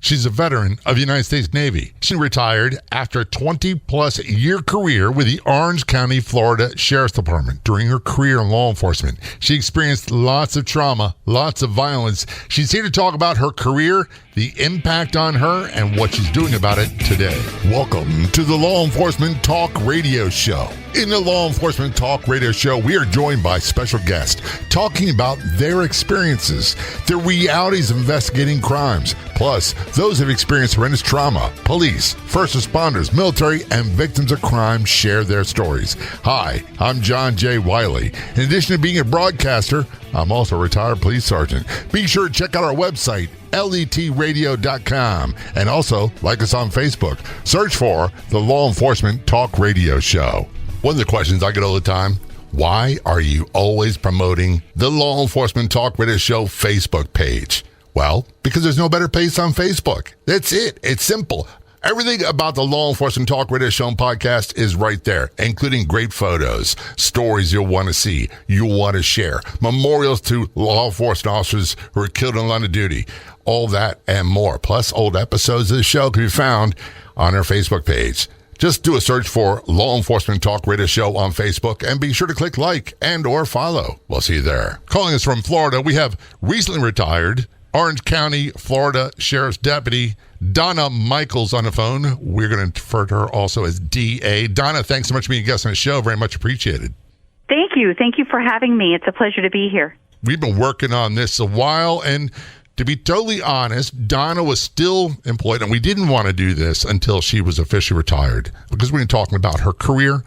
She's a veteran of the United States Navy. She retired after a 20-plus year career with the Orange County, Florida Sheriff's Department. During her career in law enforcement, she experienced lots of trauma, lots of violence. She's here to talk about her career, the impact on her, and what she's doing about it today. Welcome to the Law Enforcement Talk Radio Show. In the Law Enforcement Talk Radio Show, we are joined by special guests talking about their experiences, the realities of investigating crimes, plus those who have experienced horrendous trauma. Police, first responders, military, and victims of crime share their stories. Hi, I'm John J. Wiley. In addition to being a broadcaster, I'm also a retired police sergeant. Be sure to check out our website, letradio.com, and also like us on Facebook. Search for the Law Enforcement Talk Radio Show. One of the questions I get all the time, why are you always promoting the Law Enforcement Talk Radio Show Facebook page? Well, because there's no better place on Facebook. That's it. It's simple. Everything about the Law Enforcement Talk Radio Show and podcast is right there, including great photos, stories you'll want to see, you'll want to share, memorials to law enforcement officers who are killed in the line of duty, all that and more. Plus, old episodes of the show can be found on our Facebook page. Just do a search for Law Enforcement Talk Radio Show on Facebook and be sure to click like and or follow. We'll see you there. Calling us from Florida, we have recently retired Orange County, Florida Sheriff's Deputy Donna Michaels on the phone. We're going to refer to her also as DA. Donna, thanks so much for being a guest on the show. Very much appreciated. Thank you. Thank you for having me. It's a pleasure to be here. We've been working on this a while, and to be totally honest, Donna was still employed, and we didn't want to do this until she was officially retired because we've been talking about her career.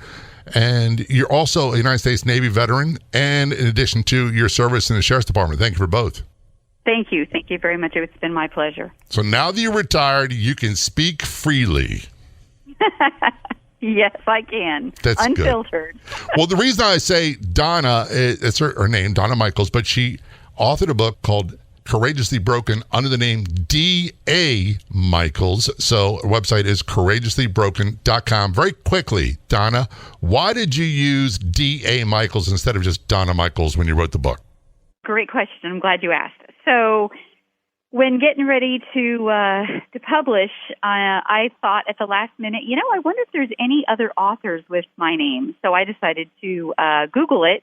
And you're also a United States Navy veteran, and in addition to your service in the Sheriff's Department. Thank you for both. Thank you. Thank you very much. It's been my pleasure. So now that you're retired, you can speak freely. Yes, I can. That's unfiltered. Good. Well, the reason I say Donna, it's her name, Donna Michaels, but she authored a book called Courageously Broken under the name D.A. Michaels. So our website is courageouslybroken.com. Very quickly, Donna, why did you use D.A. Michaels instead of just Donna Michaels when you wrote the book? Great question. I'm glad you asked. So when getting ready to publish, I thought at the last minute, I wonder if there's any other authors with my name. So I decided to Google it.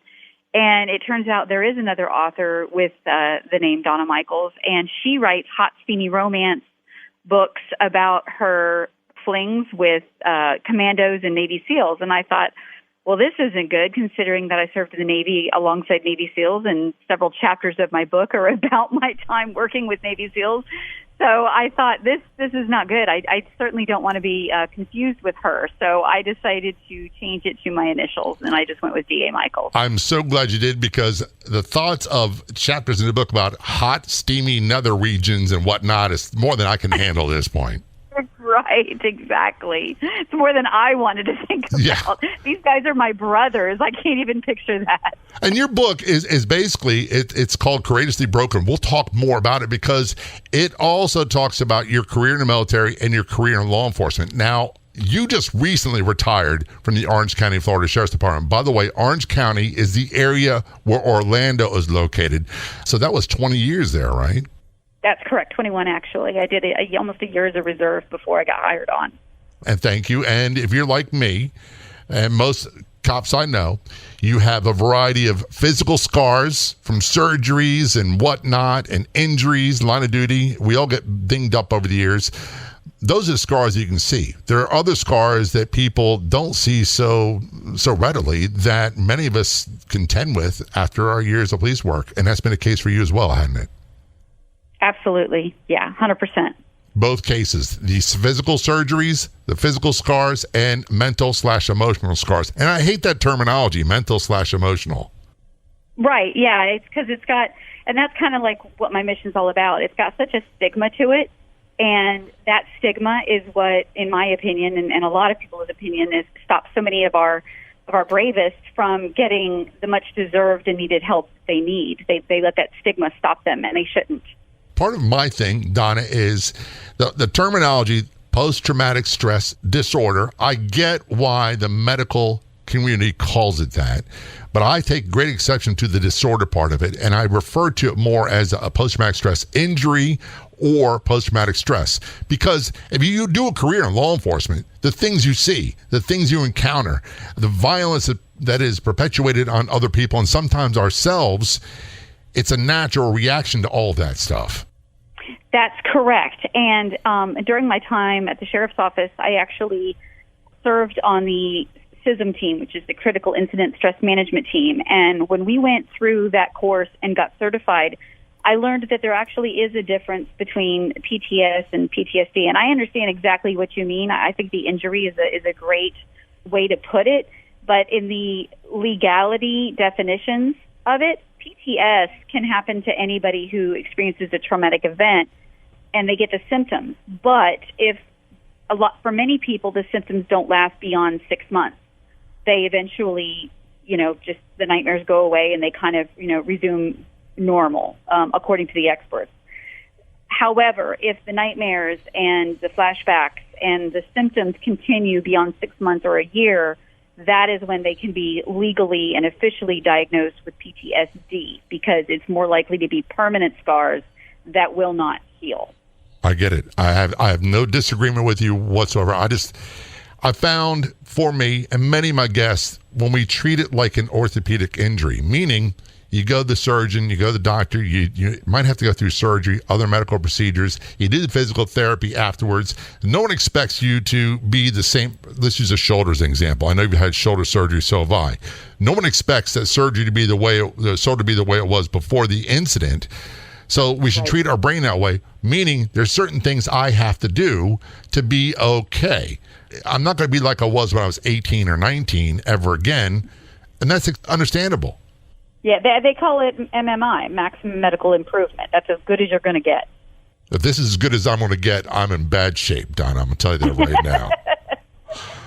And it turns out there is another author with the name Donna Michaels, and she writes hot, steamy romance books about her flings with commandos and Navy SEALs. And I thought, well, this isn't good, considering that I served in the Navy alongside Navy SEALs, and several chapters of my book are about my time working with Navy SEALs. So I thought, this is not good. I certainly don't want to be confused with her. So I decided to change it to my initials, and I just went with D.A. Michaels. I'm so glad you did, because the thoughts of chapters in the book about hot, steamy nether regions and whatnot is more than I can handle at this point. Right, exactly. It's more than I wanted to think about. Yeah. These guys are my brothers. I can't even picture that. And your book is basically, it's called Courageously Broken. We'll talk more about it because it also talks about your career in the military and your career in law enforcement. Now, you just recently retired from the Orange County, Florida Sheriff's Department. By the way, Orange County is the area where Orlando is located. So that was 20 years there, right? That's correct, 21 actually. I did almost a year as a reserve before I got hired on. And thank you. And if you're like me, and most cops I know, you have a variety of physical scars from surgeries and whatnot and injuries, line of duty. We all get dinged up over the years. Those are scars you can see. There are other scars that people don't see so readily that many of us contend with after our years of police work. And that's been the case for you as well, hasn't it? Absolutely. Yeah, 100%. Both cases, these physical surgeries, the physical scars, and mental/emotional scars. And I hate that terminology, mental/emotional. Right, yeah. It's because it's got, and that's kind of like what my mission's all about. It's got such a stigma to it. And that stigma is what, in my opinion, and a lot of people's opinion, is stops so many of our bravest from getting the much deserved and needed help they need. They let that stigma stop them, and they shouldn't. Part of my thing, Donna, is the terminology post-traumatic stress disorder. I get why the medical community calls it that. But I take great exception to the disorder part of it, and I refer to it more as a post-traumatic stress injury or post-traumatic stress. Because if you do a career in law enforcement, the things you see, the things you encounter, the violence that is perpetuated on other people and sometimes ourselves, it's a natural reaction to all of that stuff. That's correct. And during my time at the sheriff's office, I actually served on the CISM team, which is the Critical Incident Stress Management team. And when we went through that course and got certified, I learned that there actually is a difference between PTS and PTSD. And I understand exactly what you mean. I think the injury is a great way to put it. But in the legality definitions of it, PTS can happen to anybody who experiences a traumatic event and they get the symptoms. But for many people, the symptoms don't last beyond 6 months. They eventually, just the nightmares go away and they kind of, resume normal, according to the experts. However, if the nightmares and the flashbacks and the symptoms continue beyond 6 months or a year, that is when they can be legally and officially diagnosed with PTSD, because it's more likely to be permanent scars that will not heal. I get it. I have no disagreement with you whatsoever. I found for me and many of my guests, when we treat it like an orthopedic injury, meaning you go to the surgeon, you go to the doctor, you might have to go through surgery, other medical procedures, you do the physical therapy afterwards. No one expects you to be the same. Let's use a shoulder as an example. I know you've had shoulder surgery, so have I. No one expects that surgery to be the way it was before the incident. So we should treat our brain that way, meaning there's certain things I have to do to be okay. I'm not going to be like I was when I was 18 or 19 ever again, and that's understandable. Yeah, they call it MMI, maximum medical improvement. That's as good as you're going to get. If this is as good as I'm going to get, I'm in bad shape, Donna. I'm going to tell you that right now.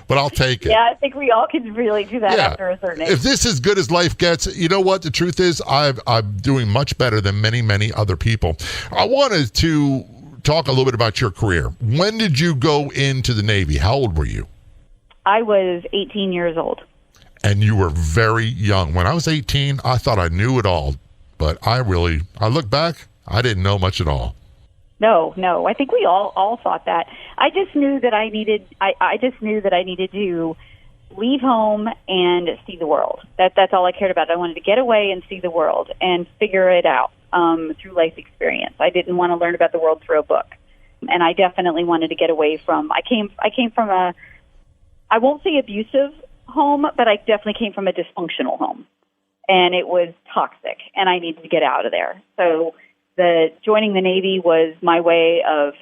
But I'll take it. Yeah, I think we all can really do that after a certain age. If this is good as life gets, you know what? The truth is I'm doing much better than many, many other people. I wanted to talk a little bit about your career. When did you go into the Navy? How old were you? I was 18 years old. And you were very young. When I was 18, I thought I knew it all. But I look back, I didn't know much at all. No. I think we all thought that. I just knew that I needed to leave home and see the world. That's all I cared about. I wanted to get away and see the world and figure it out through life experience. I didn't want to learn about the world through a book. And I definitely wanted to get away from, I came from I won't say abusive home, but I definitely came from a dysfunctional home. And it was toxic, and I needed to get out of there. So joining the Navy was my way of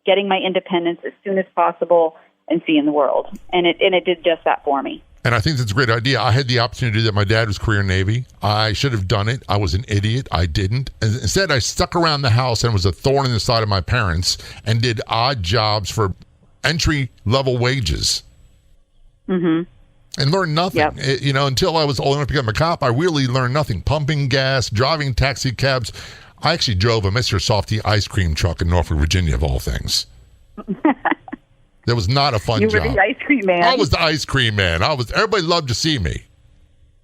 getting my independence as soon as possible and seeing the world. And it did just that for me. And I think that's a great idea. I had the opportunity to do that. My dad was career Navy. I should have done it. I was an idiot. I didn't. And instead, I stuck around the house and was a thorn in the side of my parents and did odd jobs for entry-level wages. Mm-hmm. And learned nothing. Yep. Until I was old enough to become a cop, I really learned nothing. Pumping gas, driving taxi cabs. I actually drove a Mr. Softy ice cream truck in Norfolk, Virginia, of all things. That was not a fun job. You were the ice cream man. I was the ice cream man. Everybody loved to see me.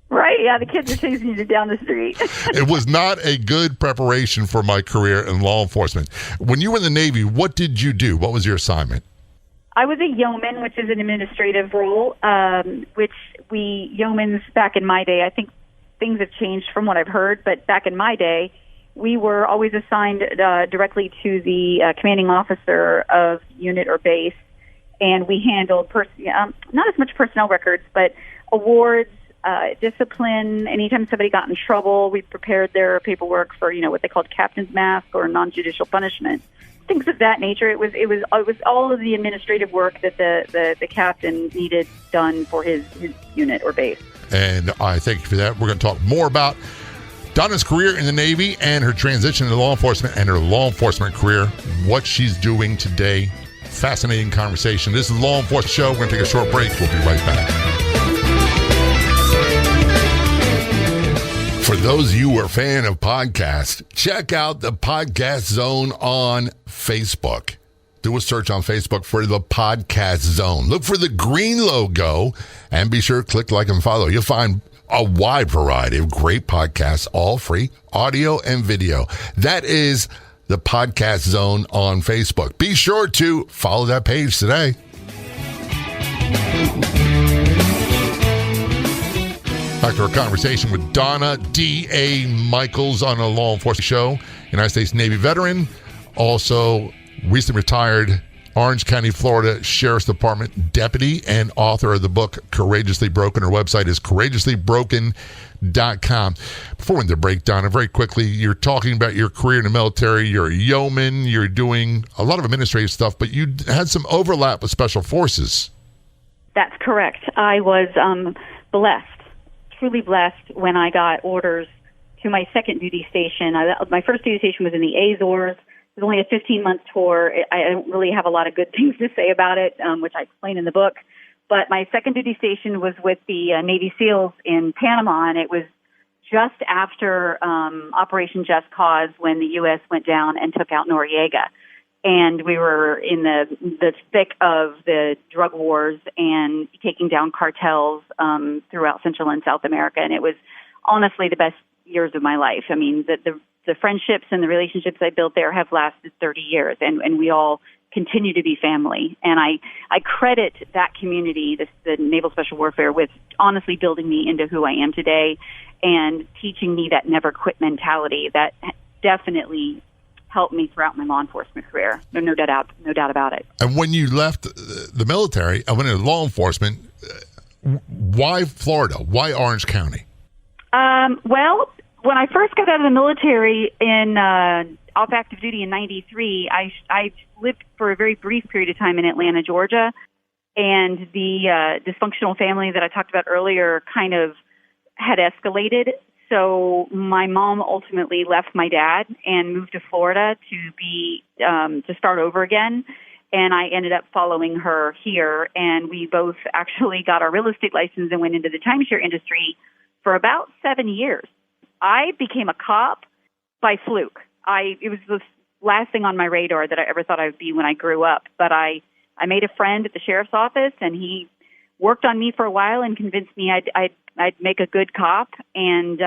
Right, yeah, the kids are chasing you down the street. It was not a good preparation for my career in law enforcement. When you were in the Navy, what did you do? What was your assignment? I was a yeoman, which is an administrative role, yeomans back in my day, I think things have changed from what I've heard, but back in my day, we were always assigned directly to the commanding officer of unit or base, and we handled not as much personnel records, but awards, discipline. Anytime somebody got in trouble, we prepared their paperwork for what they called captain's mask or non-judicial punishment. Things of that nature. It was all of the administrative work that the captain needed done for his unit or base. And I thank you for that. We're going to talk more about Donna's career in the Navy and her transition to law enforcement and her law enforcement career, what she's doing today. Fascinating conversation. This is the Law Enforcement Show. We're going to take a short break. We'll be right back. For those of you who are a fan of podcasts, check out the Podcast Zone on Facebook. Do a search on Facebook for the Podcast Zone. Look for the green logo and be sure to click like and follow. You'll find a wide variety of great podcasts, all free, audio and video. That is the Podcast Zone on Facebook. Be sure to follow that page today. Back to our conversation with Donna D.A. Michaels on a law enforcement show. United States Navy veteran, also recently retired Orange County, Florida Sheriff's Department deputy and author of the book Courageously Broken. Her website is courageously.broken.com. Before we end the break, Donna, very quickly, you're talking about your career in the military. You're a yeoman. You're doing a lot of administrative stuff, but you had some overlap with Special Forces. That's correct. I was blessed, truly blessed, when I got orders to my second duty station. My first duty station was in the Azores. It was only a 15-month tour. I don't really have a lot of good things to say about it, which I explain in the book. But my second duty station was with the Navy SEALs in Panama, and it was just after Operation Just Cause when the U.S. went down and took out Noriega. And we were in the thick of the drug wars and taking down cartels throughout Central and South America. And it was honestly the best years of my life. I mean, the friendships and the relationships I built there have lasted 30 years, and we all continue to be family. And I credit that community, the Naval Special Warfare, with honestly building me into who I am today and teaching me that never quit mentality that definitely helped me throughout my law enforcement career. No doubt about it. And when you left the military and went into law enforcement, why Florida? Why Orange County? Well, when I first got out of the military in off active duty in '93, I lived for a very brief period of time in Atlanta, Georgia, and the dysfunctional family that I talked about earlier kind of had escalated. So my mom ultimately left my dad and moved to Florida to start over again. And I ended up following her here, and we both actually got our real estate license and went into the timeshare industry for about 7 years. I became a cop by fluke. It was the last thing on my radar that I ever thought I would be when I grew up. But I made a friend at the sheriff's office, and he worked on me for a while and convinced me I'd make a good cop. And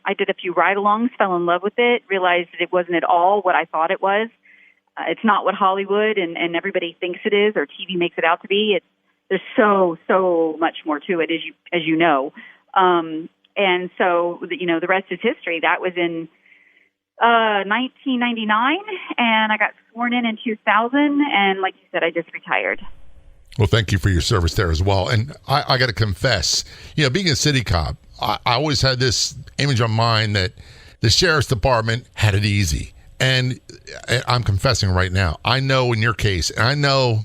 I did a few ride-alongs, fell in love with it, realized that it wasn't at all what I thought it was. It's not what Hollywood and everybody thinks it is, or TV makes it out to be. There's so much more to it, as you know. And so, the rest is history. That was in 1999, and I got sworn in 2000, and like you said, I just retired. Well, thank you for your service there as well. And I got to confess, being a city cop, I always had this image on mind that the sheriff's department had it easy. And I'm confessing right now, I know in your case, and I know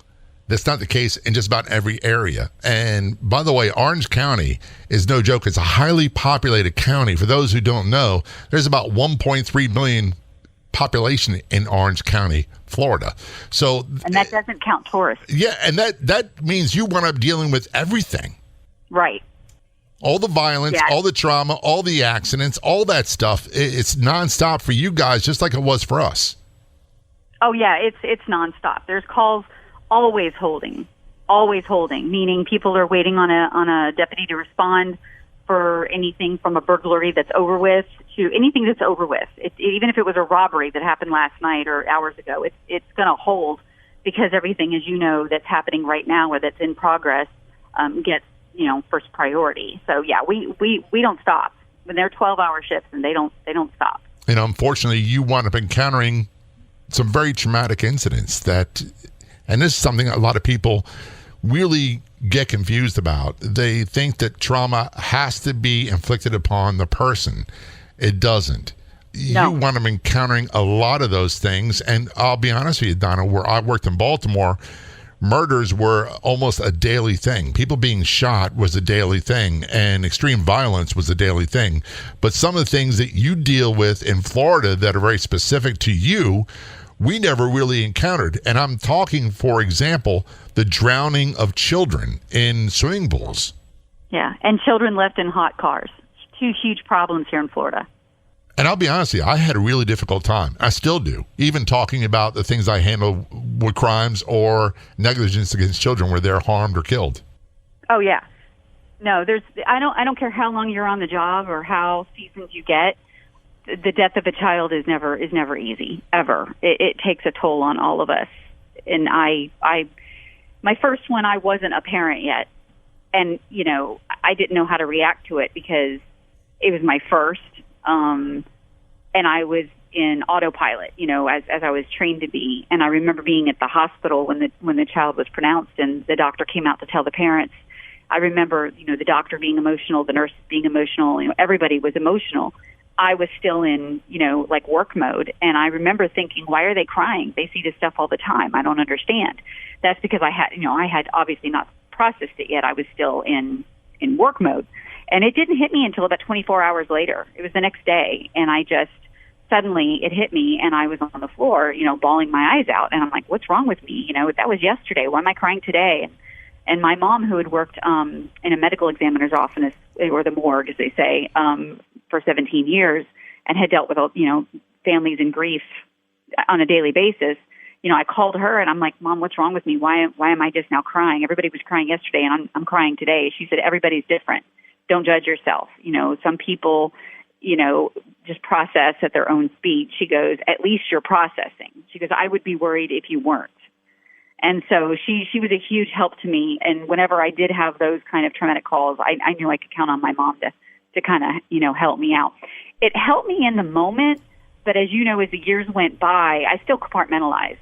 that's not the case in just about every area. And by the way, Orange County is no joke. It's a highly populated county. For those who don't know, there's about 1.3 million population in Orange County, Florida. And that doesn't count tourists. Yeah, and that means you wind up dealing with everything. Right. All the violence, all the trauma, all the accidents, all that stuff, it's nonstop for you guys, just like it was for us. Oh, yeah, it's nonstop. There's calls always holding, meaning people are waiting on a deputy to respond for anything from a burglary that's over with to anything that's over with. Even if it was a robbery that happened last night or hours ago, it's going to hold because everything, as you know, that's happening right now or that's in progress gets first priority. So yeah, we don't stop. When they're 12-hour shifts, and they don't stop. And unfortunately, you wind up encountering some very traumatic incidents and this is something a lot of people really get confused about. They think that trauma has to be inflicted upon the person. It doesn't. No. You wind up encountering a lot of those things. And I'll be honest with you, Donna, where I worked in Baltimore, murders were almost a daily thing. People being shot was a daily thing, and extreme violence was a daily thing. But some of the things that you deal with in Florida that are very specific to you, we never really encountered. And I'm talking, for example, the drowning of children in swimming pools. Yeah, and children left in hot cars. Two huge problems here in Florida. And I'll be honest with you, I had a really difficult time. I still do. Even talking about the things I handle with crimes or negligence against children where they're harmed or killed. Oh yeah. No, I don't care how long you're on the job or how seasoned you get. The death of a child is never easy, ever. It takes a toll on all of us. And my first one, I wasn't a parent yet. And, I didn't know how to react to it because it was my first. And I was in autopilot, as I was trained to be. And I remember being at the hospital when the child was pronounced and the doctor came out to tell the parents. I remember, the doctor being emotional, the nurse being emotional, everybody was emotional. I was still in, work mode. And I remember thinking, why are they crying? They see this stuff all the time. I don't understand. That's because I had obviously not processed it yet. I was still in work mode. And it didn't hit me until about 24 hours later. It was the next day. And suddenly it hit me and I was on the floor, bawling my eyes out. And I'm like, what's wrong with me? That was yesterday. Why am I crying today? And my mom, who had worked in a medical examiner's office, or the morgue, as they say, for 17 years, and had dealt with families in grief on a daily basis, I called her and I'm like, Mom, what's wrong with me? Why am I just now crying? Everybody was crying yesterday and I'm crying today. She said, everybody's different. Don't judge yourself. Some people, just process at their own speed. She goes, at least you're processing. She goes, I would be worried if you weren't. And so she was a huge help to me. And whenever I did have those kind of traumatic calls, I knew I could count on my mom to kind of, help me out. It helped me in the moment, but as you know, as the years went by, I still compartmentalized.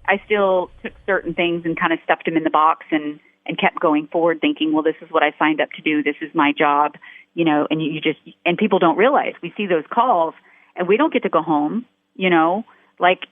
I still took certain things and kind of stuffed them in the box and kept going forward thinking, well, this is what I signed up to do. This is my job, and people don't realize we see those calls and we don't get to go home, like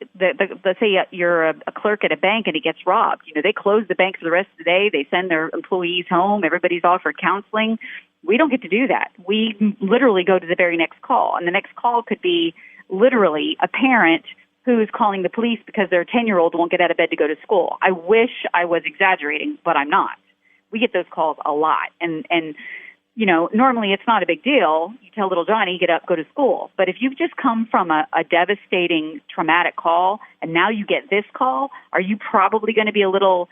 let's say you're a clerk at a bank and it gets robbed. They close the bank for the rest of the day. They send their employees home. Everybody's offered counseling. We don't get to do that. We literally go to the very next call. And the next call could be literally a parent who's calling the police because their 10-year-old won't get out of bed to go to school. I wish I was exaggerating, but I'm not. We get those calls a lot. And normally it's not a big deal. You tell little Johnny, get up, go to school. But if you've just come from a devastating, traumatic call, and now you get this call, are you probably going to be a little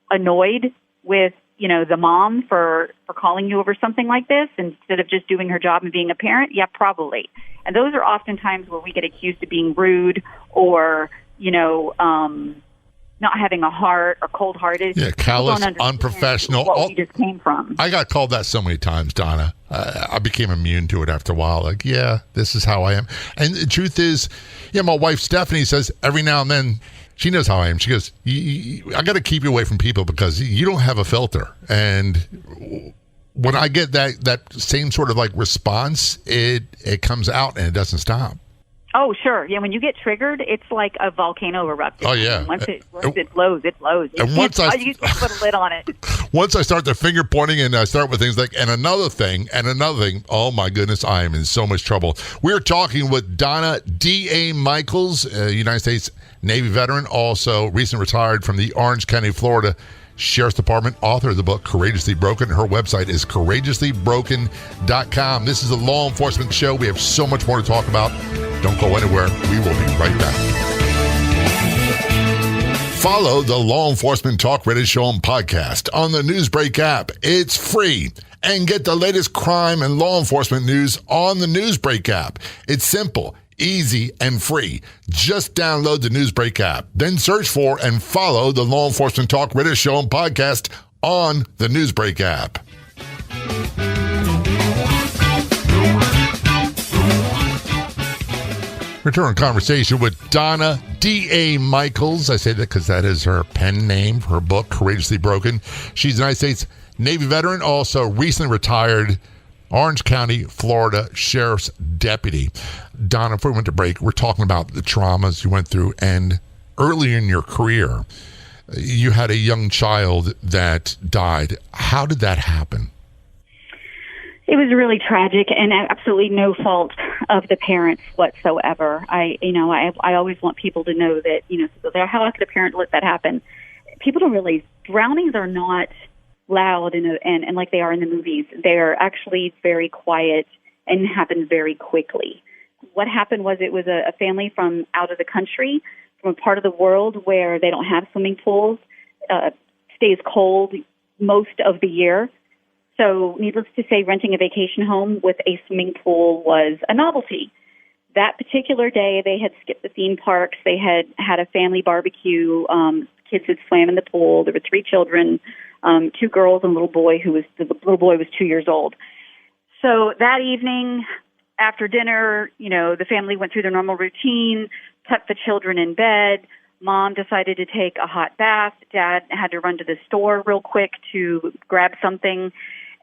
annoyed with, the mom for calling you over something like this instead of just doing her job and being a parent? Yeah, probably. And those are often times where we get accused of being rude or, not having a heart or cold-hearted. Yeah, callous, unprofessional. What we just came from. I got called that so many times, Donna. I became immune to it after a while. Like, yeah, this is how I am. And the truth is, my wife Stephanie says every now and then, she knows how I am. She goes, I got to keep you away from people because you don't have a filter. And when I get that same sort of like response, it comes out and it doesn't stop. Oh, sure. Yeah, when you get triggered, it's like a volcano erupting. Oh, yeah. Once it blows, it blows. And once you can put a lid on it. Once I start the finger pointing and I start with things like, and another thing, oh my goodness, I am in so much trouble. We're talking with Donna D.A. Michaels, United States Navy veteran, also recently retired from the Orange County, Florida Sheriff's Department, author of the book Courageously Broken. Her website is courageouslybroken.com. This is a law enforcement show. We have so much more to talk about. Don't go anywhere. We will be right back. Follow the Law Enforcement Talk Radio Show and podcast on the Newsbreak app. It's free. And get the latest crime and law enforcement news on the Newsbreak app. It's simple, easy, and free. Just download the Newsbreak app. Then search for and follow the Law Enforcement Talk Radio Show and podcast on the Newsbreak app. Return conversation with Donna D.A. Michaels. I say that because that is her pen name for her book, Courageously Broken. She's a United States Navy veteran, also recently retired Orange County, Florida Sheriff's Deputy. Donna, before we went to break, we're talking about the traumas you went through. And early in your career, you had a young child that died. How did that happen? It was really tragic and absolutely no fault of the parents whatsoever. I always want people to know that, how could a parent let that happen? People don't realize drownings are not loud and like they are in the movies. They're actually very quiet and happen very quickly. What happened was it was a family from out of the country from a part of the world where they don't have swimming pools, stays cold most of the year. So needless to say, renting a vacation home with a swimming pool was a novelty. That particular day, they had skipped the theme parks. They had a family barbecue. Kids had swam in the pool. There were 3 children, 2 girls and a little boy the little boy was 2 years old. So that evening, after dinner, the family went through their normal routine, tucked the children in bed. Mom decided to take a hot bath. Dad had to run to the store real quick to grab something.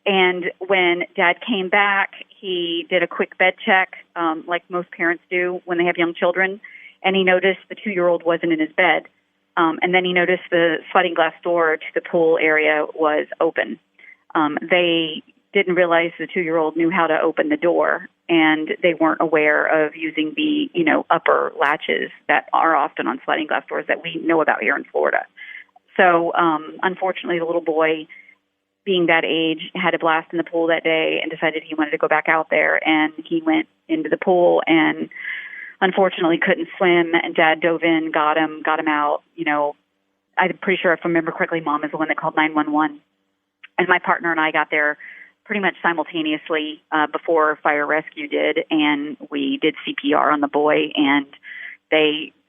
And when Dad came back, he did a quick bed check, like most parents do when they have young children, and he noticed the 2-year-old wasn't in his bed. And then he noticed the sliding glass door to the pool area was open. They didn't realize the 2-year-old knew how to open the door, and they weren't aware of using the, upper latches that are often on sliding glass doors that we know about here in Florida. So, unfortunately, the little boy, being that age, had a blast in the pool that day and decided he wanted to go back out there, and he went into the pool and unfortunately couldn't swim, and Dad dove in, got him out. I'm pretty sure if I remember correctly, Mom is the one that called 911. And my partner and I got there pretty much simultaneously before fire rescue did, and we did CPR on the boy. And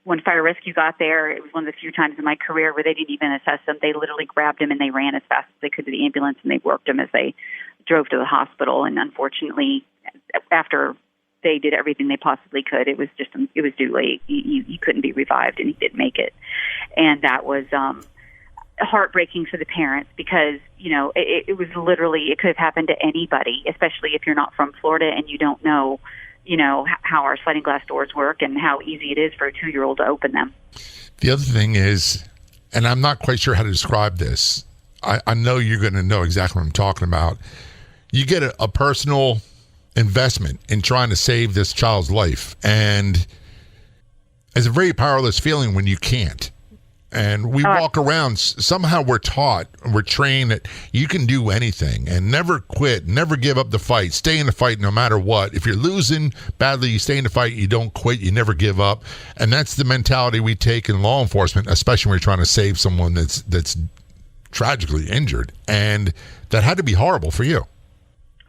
when fire rescue got there, it was one of the few times in my career where they didn't even assess him. They literally grabbed him and they ran as fast as they could to the ambulance, and they worked him as they drove to the hospital. And unfortunately, after they did everything they possibly could, it was too late. He couldn't be revived, and he didn't make it. And that was heartbreaking for the parents because, it was literally, it could have happened to anybody, especially if you're not from Florida and you don't know, how our sliding glass doors work and how easy it is for a 2-year-old to open them. The other thing is, and I'm not quite sure how to describe this, I know you're going to know exactly what I'm talking about. You get a personal investment in trying to save this child's life, and it's a very powerless feeling when you can't. And we walk around, somehow we're trained that you can do anything and never quit, never give up the fight, stay in the fight no matter what. If you're losing badly, you stay in the fight, you don't quit, you never give up. And that's the mentality we take in law enforcement, especially when we're trying to save someone that's tragically injured. And that had to be horrible for you.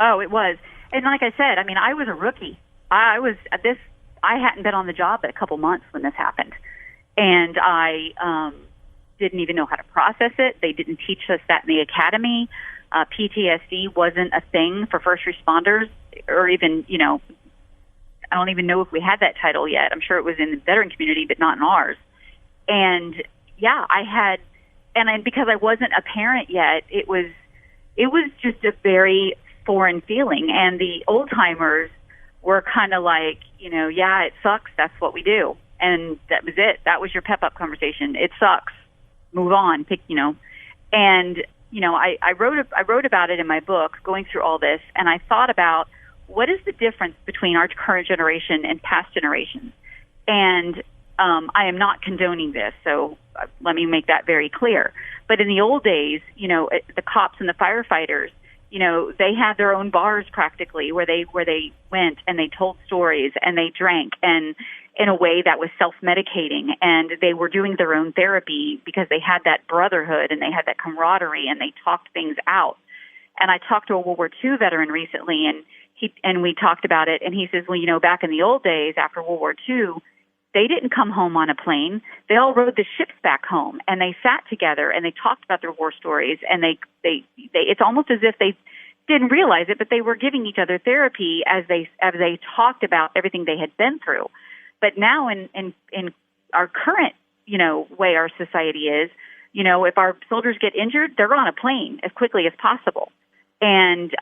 Oh, it was. And like I said, I was a rookie. I hadn't been on the job a couple months when this happened. And I didn't even know how to process it. They didn't teach us that in the academy. PTSD wasn't a thing for first responders, or even, I don't even know if we had that title yet. I'm sure it was in the veteran community, but not in ours. And yeah, because I wasn't a parent yet, it was just a very foreign feeling. And the old timers were kind of like, yeah, it sucks. That's what we do. And that was it. That was your pep up conversation. It sucks. Move on. And I wrote about it in my book, going through all this, and I thought about what is the difference between our current generation and past generations. And I am not condoning this, so let me make that very clear. But in the old days, the cops and the firefighters, they had their own bars practically where they went and they told stories and they drank, and in a way that was self-medicating, and they were doing their own therapy because they had that brotherhood and they had that camaraderie and they talked things out. And I talked to a World War II veteran recently, and we talked about it, and he says, well, back in the old days after World War II, they didn't come home on a plane. They all rode the ships back home, and they sat together and they talked about their war stories, and they it's almost as if they didn't realize it, but they were giving each other therapy as they talked about everything they had been through. But now in our current, way our society is, if our soldiers get injured, they're on a plane as quickly as possible. And,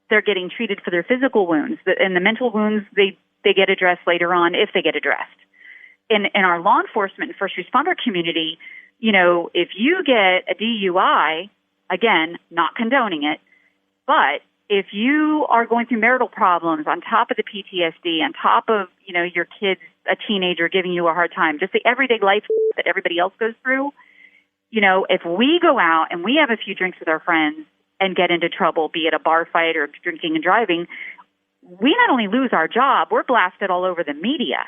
they're getting treated for their physical wounds. And the mental wounds, they get addressed later on if they get addressed. In our law enforcement and first responder community, if you get a DUI, again, not condoning it, but if you are going through marital problems on top of the PTSD, on top of, your kids, a teenager giving you a hard time, just the everyday life that everybody else goes through, if we go out and we have a few drinks with our friends and get into trouble, be it a bar fight or drinking and driving, we not only lose our job, we're blasted all over the media.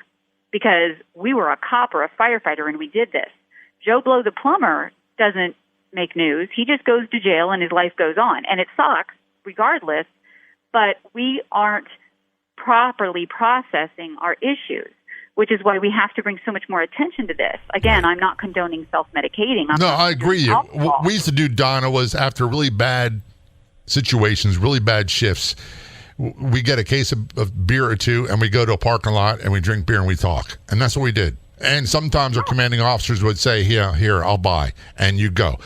because we were a cop or a firefighter and we did this. Joe Blow the plumber doesn't make news. He just goes to jail and his life goes on. And it sucks regardless, but we aren't properly processing our issues, which is why we have to bring so much more attention to this. Again, I'm not condoning self-medicating. No, I agree. What we used to do, Donna, was after really bad situations, really bad shifts, we get a case of beer or two and we go to a parking lot and we drink beer and we talk. And that's what we did. And sometimes our commanding officers would say, yeah, here, I'll buy. And you go.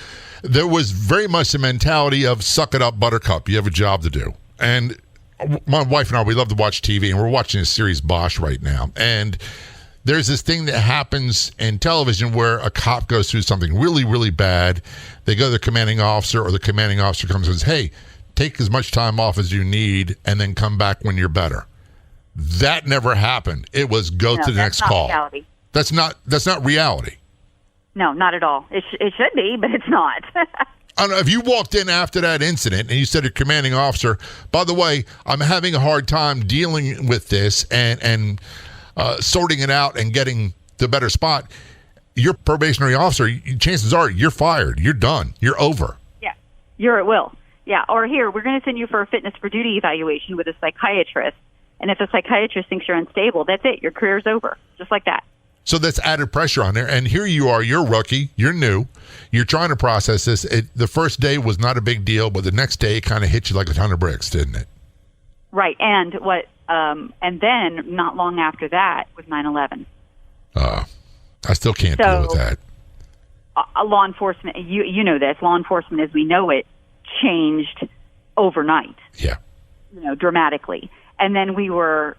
There was very much the mentality of suck it up, buttercup. You have a job to do. And my wife and I, we love to watch TV, and we're watching a series, Bosch, right now. And there's this thing that happens in television where a cop goes through something really, really bad. They go to the commanding officer, or the commanding officer comes and says, hey, take as much time off as you need and then come back when you're better. That never happened. It was go to the next call. Reality. That's not reality. No, not at all. It should be, but it's not. I don't know, if you walked in after that incident and you said to your commanding officer, by the way, I'm having a hard time dealing with this and sorting it out and getting the better spot, your probationary officer, chances are you're fired. You're done. You're over. Yeah, you're at will. Yeah, or here, we're going to send you for a fitness for duty evaluation with a psychiatrist. And if the psychiatrist thinks you're unstable, that's it. Your career's over, just like that. So that's added pressure on there. And here you are, you're a rookie, you're new, you're trying to process this. The first day was not a big deal, but the next day it kind of hit you like a ton of bricks, didn't it? Right. And and then not long after that was 9/11. I still can't deal with that. Law enforcement, you know this, law enforcement as we know it changed overnight. Yeah. Dramatically. And then we were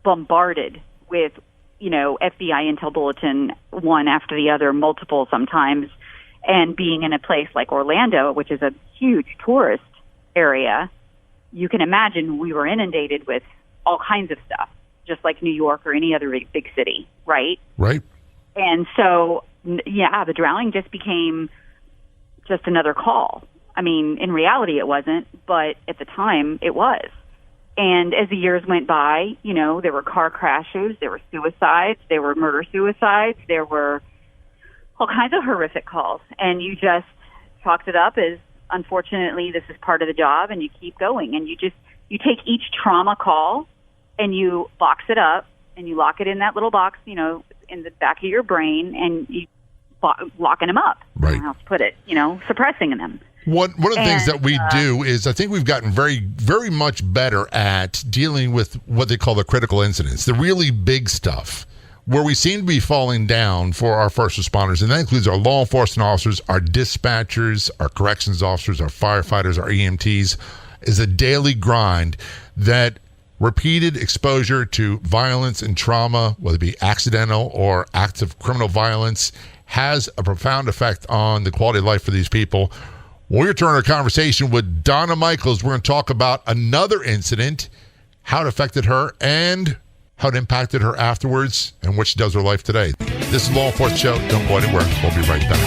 bombarded with FBI intel bulletin, one after the other, multiple sometimes, and being in a place like Orlando, which is a huge tourist area, you can imagine we were inundated with all kinds of stuff, just like New York or any other big city, right? Right. And so, yeah, the drowning just became just another call. I mean, in reality it wasn't, but at the time it was. And as the years went by, there were car crashes, there were suicides, there were murder-suicides, there were all kinds of horrific calls. And you just chalked it up as, unfortunately, this is part of the job, and you keep going. And you take each trauma call and you box it up and you lock it in that little box, in the back of your brain, and you locking them up. Right. I don't know how to put it, suppressing them. One of the things that we do is I think we've gotten very, very much better at dealing with what they call the critical incidents, the really big stuff, where we seem to be falling down for our first responders. And that includes our law enforcement officers, our dispatchers, our corrections officers, our firefighters, our EMTs, is a daily grind that repeated exposure to violence and trauma, whether it be accidental or acts of criminal violence, has a profound effect on the quality of life for these people. We'll return our conversation with Donna Michaels. We're going to talk about another incident, how it affected her, and how it impacted her afterwards, and what she does with her life today. This is Law Enforcement Show. Don't go anywhere. We'll be right back.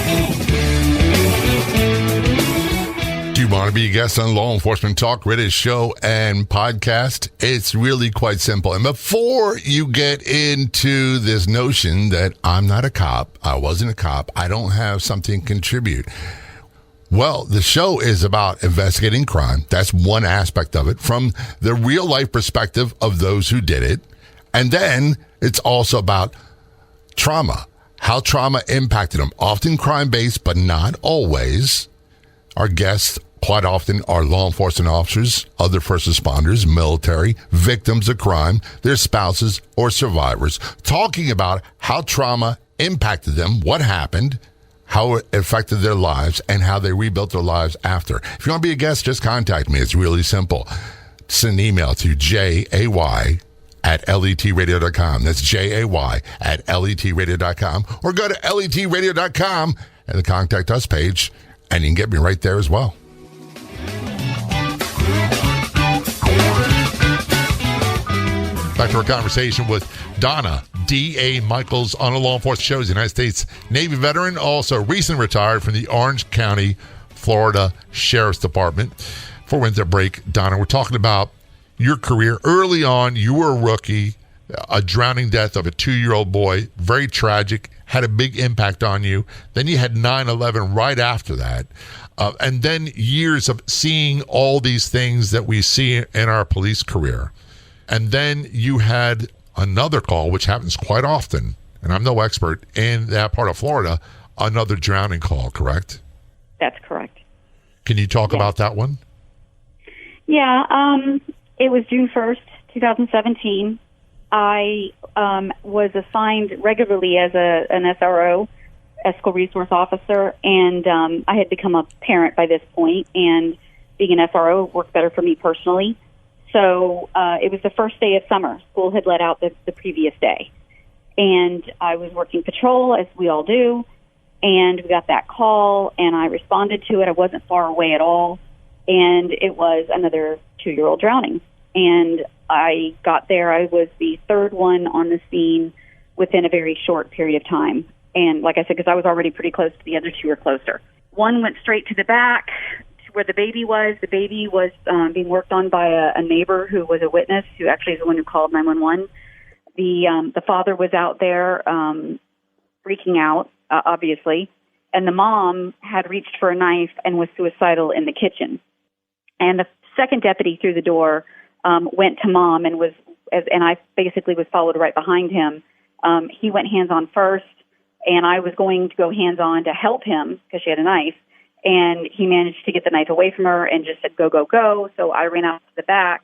Do you want to be a guest on Law Enforcement Talk Radio Show and podcast? It's really quite simple. And before you get into this notion that I'm not a cop, I wasn't a cop, I don't have something to contribute. Well, the show is about investigating crime. That's one aspect of it from the real life perspective of those who did it. And then it's also about trauma, how trauma impacted them, often crime-based, but not always. Our guests quite often are law enforcement officers, other first responders, military, victims of crime, their spouses or survivors, talking about how trauma impacted them, what happened, how it affected their lives, and how they rebuilt their lives after. If you want to be a guest, just contact me. It's really simple. Send an email to jay@letradio.com. That's jay@letradio.com. Or go to letradio.com and the Contact Us page, and you can get me right there as well. Back to our conversation with Donna D.A. Michaels on the Law Enforcement Show. United States Navy veteran, also recently retired from the Orange County, Florida Sheriff's Department. Before we went to break, Donna, we're talking about your career. Early on, you were a rookie. a drowning death of a 2-year-old boy, very tragic, had a big impact on you. Then you had 9/11 right after that. And then years of seeing all these things that we see in our police career. And then you had another call, which happens quite often, and I'm no expert, in that part of Florida, another drowning call, correct? That's correct. Can you talk about that one? Yeah, it was June 1st, 2017. I was assigned regularly as an SRO, Ethical Resource Officer, and I had become a parent by this point, and being an SRO worked better for me personally. So it was the first day of summer. School had let out the previous day. And I was working patrol, as we all do, and we got that call, and I responded to it. I wasn't far away at all, and it was another 2-year-old drowning. And I got there. I was the third one on the scene within a very short period of time. And like I said, because I was already pretty close, to the other two were closer. One went straight to the back to where the baby was. The baby was being worked on by a neighbor who was a witness, who actually is the one who called 911. The father was out there freaking out, obviously, and the mom had reached for a knife and was suicidal in the kitchen. And the second deputy through the door went to mom and I basically was followed right behind him. He went hands-on first, and I was going to go hands-on to help him because she had a knife, and he managed to get the knife away from her and just said, go, go, go. So I ran out to the back,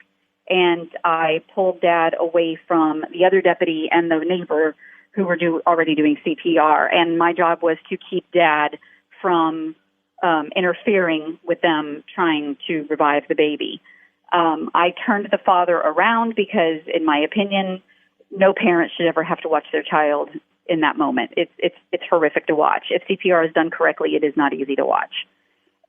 and I pulled Dad away from the other deputy and the neighbor who were already doing CPR. And my job was to keep Dad from interfering with them trying to revive the baby. I turned the father around because, in my opinion, no parent should ever have to watch their child in that moment. It's horrific to watch. If CPR is done correctly, it is not easy to watch.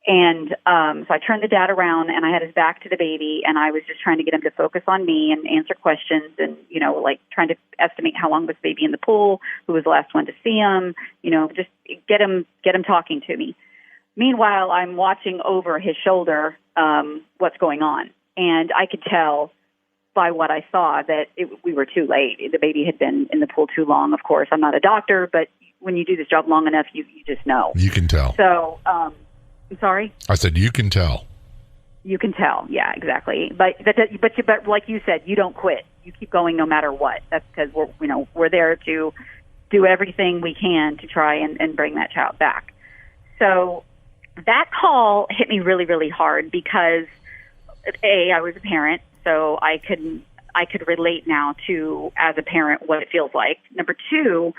And so I turned the dad around, and I had his back to the baby, and I was just trying to get him to focus on me and answer questions, and like trying to estimate how long was the baby in the pool, who was the last one to see him, just get him talking to me. Meanwhile, I'm watching over his shoulder what's going on, and I could tell by what I saw that we were too late. The baby had been in the pool too long. Of course, I'm not a doctor, but when you do this job long enough, you just know. You can tell. So, I'm sorry? I said you can tell. You can tell, yeah, exactly. But like you said, you don't quit. You keep going no matter what. That's because we're there to do everything we can to try and bring that child back. So that call hit me really, really hard because I was a parent, so I could relate now to, as a parent, what it feels like. Number two,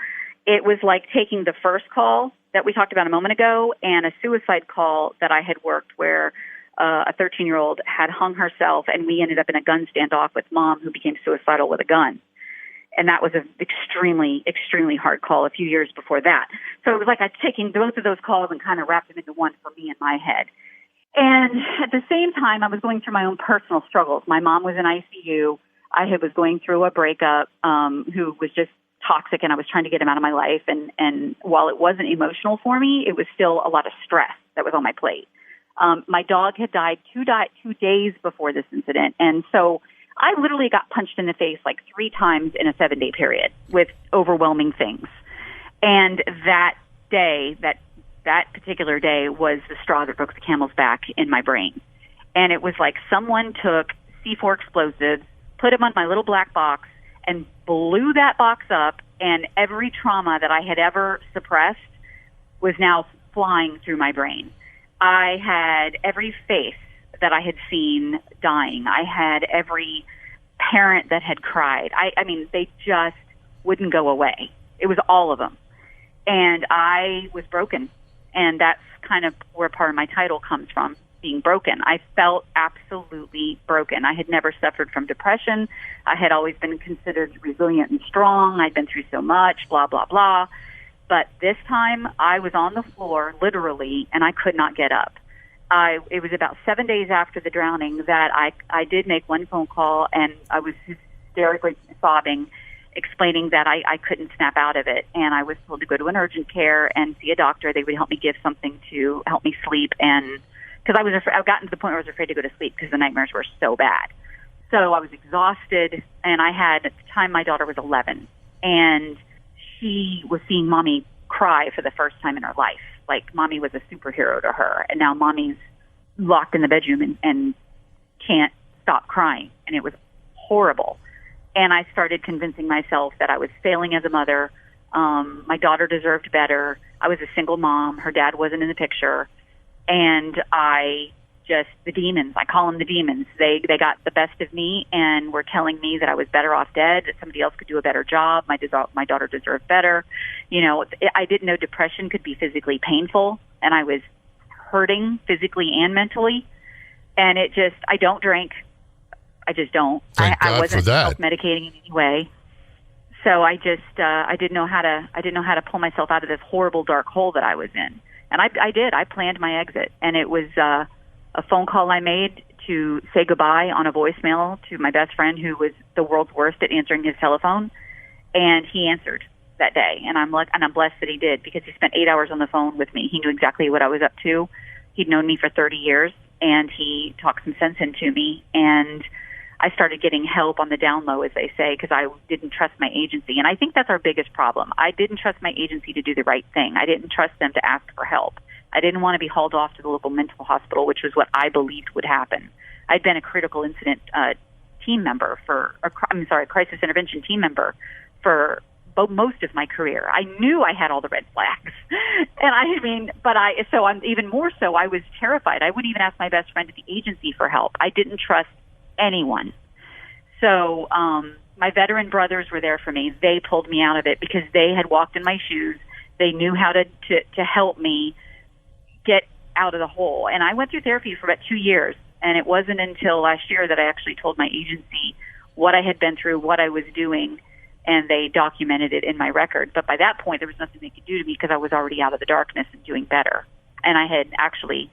it was like taking the first call that we talked about a moment ago and a suicide call that I had worked where a 13-year-old had hung herself, and we ended up in a gun standoff with mom, who became suicidal with a gun. And that was an extremely, extremely hard call a few years before that. So it was like I'd taken both of those calls and kind of wrapped them into one for me in my head. And at the same time, I was going through my own personal struggles. My mom was in ICU. I was going through a breakup who was just toxic, and I was trying to get him out of my life. And while it wasn't emotional for me, it was still a lot of stress that was on my plate. My dog had died 2 days before this incident, and so I literally got punched in the face like 3 times in a 7-day period with overwhelming things. And that day, that particular day was the straw that broke the camel's back in my brain. And it was like someone took C4 explosives, put them on my little black box, and blew that box up, and every trauma that I had ever suppressed was now flying through my brain. I had every face that I had seen dying. I had every parent that had cried. I mean, they just wouldn't go away. It was all of them. And I was broken. And that's kind of where part of my title comes from, being broken. I felt absolutely broken. I had never suffered from depression. I had always been considered resilient and strong. I'd been through so much, blah, blah, blah. But this time I was on the floor, literally, and I could not get up. It was about 7 days after the drowning that I did make one phone call, and I was hysterically sobbing, explaining that I couldn't snap out of it. And I was told to go to an urgent care and see a doctor. They would help me give something to help me sleep. And because I've gotten to the point where I was afraid to go to sleep because the nightmares were so bad. So I was exhausted, and I had, at the time, my daughter was 11, and she was seeing Mommy cry for the first time in her life. Like, Mommy was a superhero to her, and now Mommy's locked in the bedroom and can't stop crying, and it was horrible. And I started convincing myself that I was failing as a mother. My daughter deserved better. I was a single mom. Her dad wasn't in the picture. And the demons, I call them the demons, they got the best of me and were telling me that I was better off dead, that somebody else could do a better job. My daughter deserved better. You know, I didn't know depression could be physically painful, and I was hurting physically and mentally. And I don't drink. I just don't. I wasn't self-medicating in any way. So I didn't know how to pull myself out of this horrible dark hole that I was in. And I did. I planned my exit, and it was a phone call I made to say goodbye on a voicemail to my best friend, who was the world's worst at answering his telephone, and he answered that day. And I'm blessed that he did, because he spent 8 hours on the phone with me. He knew exactly what I was up to. He'd known me for 30 years, and he talked some sense into me, and I started getting help on the down low, as they say, because I didn't trust my agency. And I think that's our biggest problem. I didn't trust my agency to do the right thing. I didn't trust them to ask for help. I didn't want to be hauled off to the local mental hospital, which was what I believed would happen. I'd been a critical incident team member crisis intervention team member for most of my career. I knew I had all the red flags. And I'm even more so, I was terrified. I wouldn't even ask my best friend at the agency for help. I didn't trust anyone. So my veteran brothers were there for me. They pulled me out of it because they had walked in my shoes. They knew how to help me get out of the hole. And I went through therapy for about 2 years, and it wasn't until last year that I actually told my agency what I had been through, what I was doing, and they documented it in my record. But by that point, there was nothing they could do to me, because I was already out of the darkness and doing better. And I had actually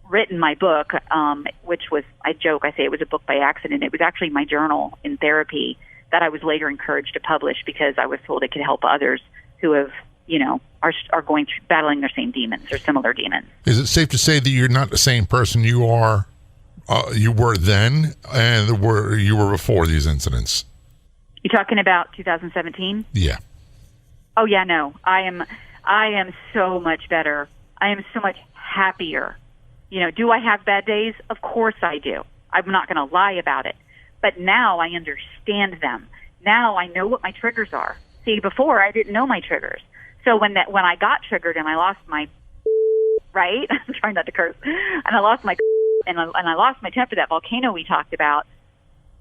written my book, which was, I say it was a book by accident. It was actually my journal in therapy that I was later encouraged to publish, because I was told it could help others who have, are going through battling their same demons or similar demons. Is it safe to say that you're not the same person you were then and you were before these incidents? You talking about 2017? Yeah. Oh yeah, no. I am so much better. I am so much happier. Do I have bad days? Of course I do. I'm not going to lie about it. But now I understand them. Now I know what my triggers are. See, before I didn't know my triggers. So when I got triggered and I lost my right, I'm trying not to curse, and I lost my and I lost my temper, that volcano we talked about,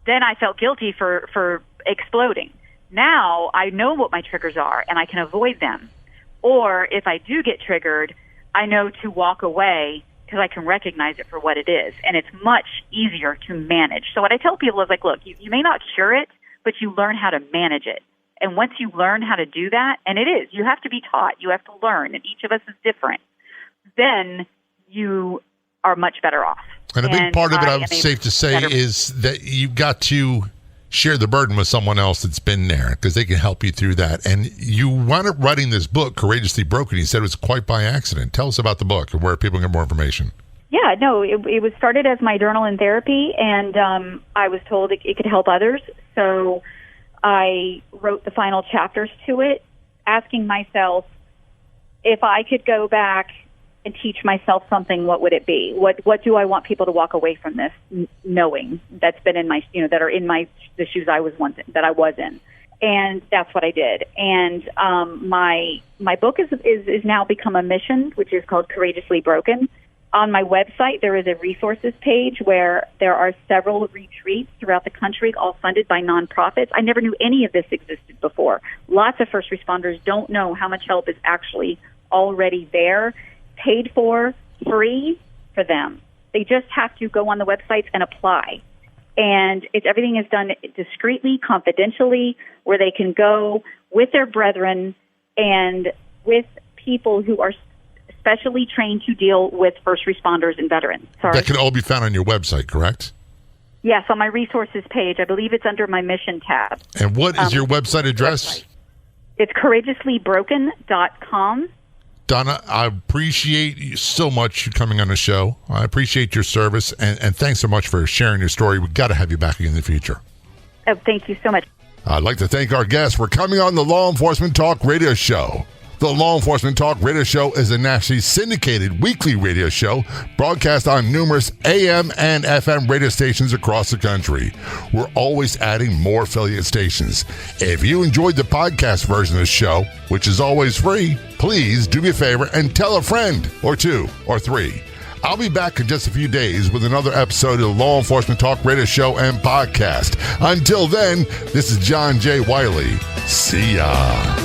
then I felt guilty for exploding. Now I know what my triggers are, and I can avoid them. Or if I do get triggered, I know to walk away, because I can recognize it for what it is, and it's much easier to manage. So what I tell people is, like, look, you may not cure it, but you learn how to manage it. And once you learn how to do that, and you have to be taught, you have to learn, and each of us is different, then you are much better off. And a big part of it, I'm safe to say, is that you've got to share the burden with someone else that's been there, because they can help you through that. And you wound up writing this book, Courageously Broken. You said it was quite by accident. Tell us about the book and where people can get more information. Yeah, no, it was started as my journal in therapy, and I was told it could help others. So I wrote the final chapters to it, asking myself, if I could go back and teach myself something, what would it be? What do I want people to walk away from this knowing that's been in my, that are in the shoes I was once in, that I was in? And that's what I did. And my book is now become a mission, which is called Courageously Broken. On my website, there is a resources page where there are several retreats throughout the country, all funded by nonprofits. I never knew any of this existed before. Lots of first responders don't know how much help is actually already there, paid for, free for them. They just have to go on the websites and apply. And everything is done discreetly, confidentially, where they can go with their brethren and with people who are specially trained to deal with first responders and veterans. Sorry. That can all be found on your website, correct? Yes, on my resources page. I believe it's under my mission tab. And what is your website address? It's courageously.broken.com. Donna, I appreciate you so much you coming on the show. I appreciate your service, and thanks so much for sharing your story. We've got to have you back again in the future. Oh, thank you so much. I'd like to thank our guests for coming on the Law Enforcement Talk Radio Show. The Law Enforcement Talk Radio Show is a nationally syndicated weekly radio show broadcast on numerous AM and FM radio stations across the country. We're always adding more affiliate stations. If you enjoyed the podcast version of the show, which is always free, please do me a favor and tell a friend or two or three. I'll be back in just a few days with another episode of the Law Enforcement Talk Radio Show and Podcast. Until then, this is John J. Wiley. See ya.